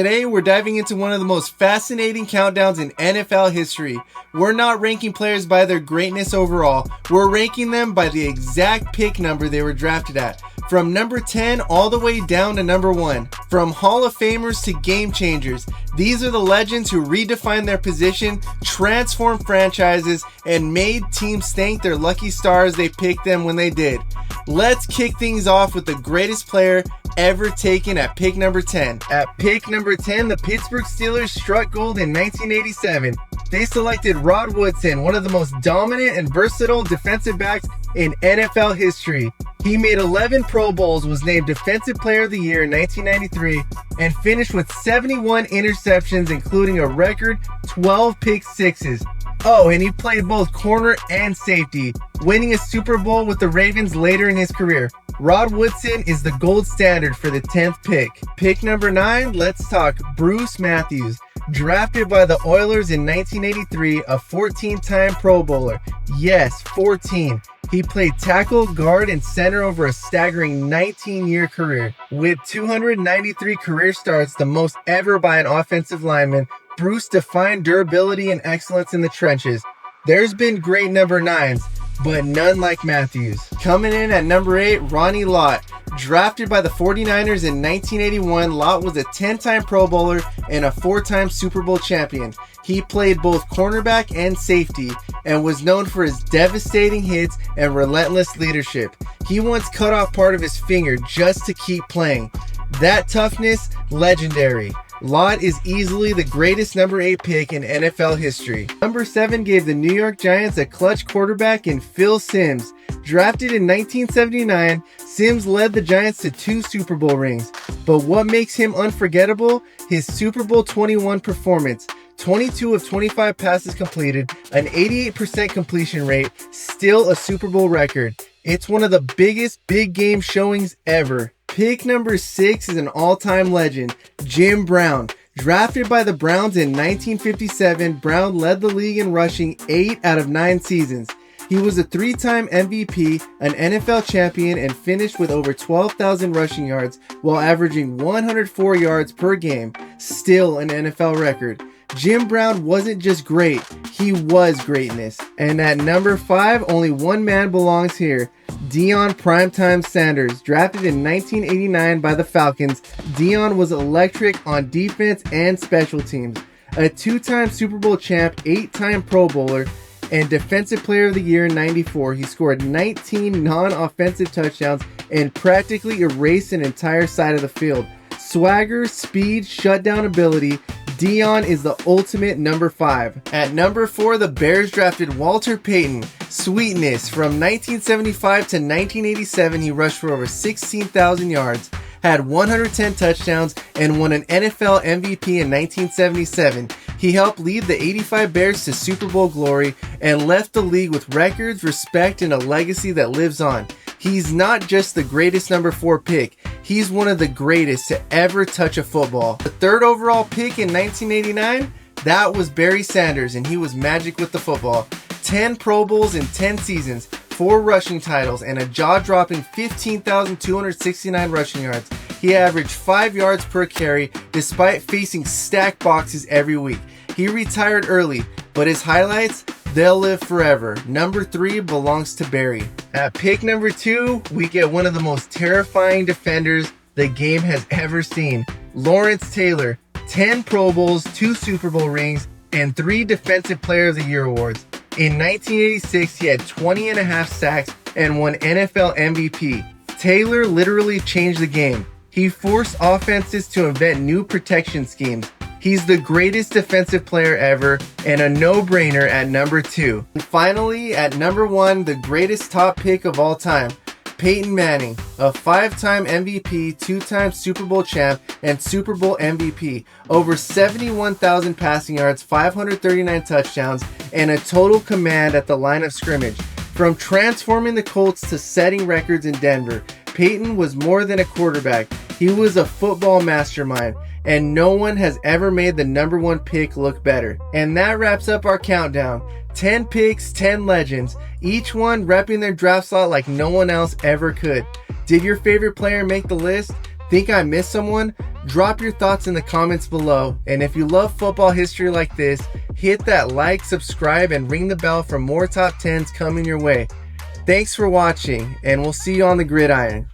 Today, we're diving into one of the most fascinating countdowns in NFL history. We're not ranking players by their greatness overall. We're ranking them by the exact pick number they were drafted at. From number 10 all the way down to number 1. From Hall of Famers to game changers, these are the legends who redefined their position, transformed franchises, and made teams thank their lucky stars they picked them when they did. Let's kick things off with the greatest player ever taken at pick number 10. At pick number 10, the Pittsburgh Steelers struck gold in 1987. They selected Rod Woodson, one of the most dominant and versatile defensive backs in NFL history. He made 11 Pro Bowls, was named Defensive Player of the Year in 1993, and finished with 71 interceptions, including a record 12 pick sixes. Oh, and he played both corner and safety, winning a Super Bowl with the Ravens later in his career. Rod Woodson is the gold standard for the 10th pick. Pick number 9, let's talk Bruce Matthews. Drafted by the Oilers in 1983, a 14-time Pro Bowler. Yes, 14. He played tackle, guard, and center over a staggering 19-year career. With 293 career starts, the most ever by an offensive lineman, Bruce defined durability and excellence in the trenches. There's been great number 9s, but none like Matthews. Coming in at number 8, Ronnie Lott. Drafted by the 49ers in 1981, Lott was a 10-time Pro Bowler and a 4-time Super Bowl champion. He played both cornerback and safety and was known for his devastating hits and relentless leadership. He once cut off part of his finger just to keep playing. That toughness, legendary. Lott is easily the greatest number 8 pick in NFL history. Number 7 gave the New York Giants a clutch quarterback in Phil Simms. Drafted in 1979, Simms led the Giants to 2 Super Bowl rings. But what makes him unforgettable? His Super Bowl 21 performance. 22 of 25 passes completed, an 88% completion rate, still a Super Bowl record. It's one of the biggest big game showings ever. Pick number 6 is an all-time legend, Jim Brown. Drafted by the Browns in 1957, Brown led the league in rushing 8 out of 9 seasons. He was a 3-time MVP, an NFL champion, and finished with over 12,000 rushing yards while averaging 104 yards per game, still an NFL record. Jim Brown wasn't just great, he was greatness. And at number 5, only one man belongs here, Deion Primetime Sanders. Drafted in 1989 by the Falcons, Deion was electric on defense and special teams. A 2-time Super Bowl champ, 8-time Pro Bowler, and Defensive Player of the Year in 94. He scored 19 non-offensive touchdowns and practically erased an entire side of the field. Swagger, speed, shutdown ability, Deion is the ultimate number 5. At number 4, the Bears drafted Walter Payton. Sweetness. From 1975 to 1987, he rushed for over 16,000 yards, had 110 touchdowns, and won an NFL MVP in 1977. He helped lead the 85 Bears to Super Bowl glory and left the league with records, respect, and a legacy that lives on. He's not just the greatest number 4 pick, he's one of the greatest to ever touch a football. The 3rd overall pick in 1989, that was Barry Sanders, and he was magic with the football. 10 Pro Bowls in 10 seasons, 4 rushing titles, and a jaw-dropping 15,269 rushing yards. He averaged 5 yards per carry despite facing stacked boxes every week. He retired early, but his highlights, they'll live forever. Number 3 belongs to Barry. At pick number 2, we get one of the most terrifying defenders the game has ever seen. Lawrence Taylor, 10 Pro Bowls, 2 Super Bowl rings, and 3 Defensive Player of the Year awards. In 1986, he had 20.5 sacks and won NFL MVP. Taylor literally changed the game. He forced offenses to invent new protection schemes. He's the greatest defensive player ever and a no-brainer at number 2. And finally, at number 1, the greatest top pick of all time, Peyton Manning, a 5-time MVP, 2-time Super Bowl champ, and Super Bowl MVP, over 71,000 passing yards, 539 touchdowns, and a total command at the line of scrimmage. From transforming the Colts to setting records in Denver, Peyton was more than a quarterback. He was a football mastermind, and no one has ever made the number 1 pick look better. And that wraps up our countdown. 10 picks, 10 legends, each one repping their draft slot like no one else ever could. Did your favorite player make the list? Think I missed someone? Drop your thoughts in the comments below. And if you love football history like this, hit that like, subscribe, and ring the bell for more top 10s coming your way. Thanks for watching, and we'll see you on the gridiron.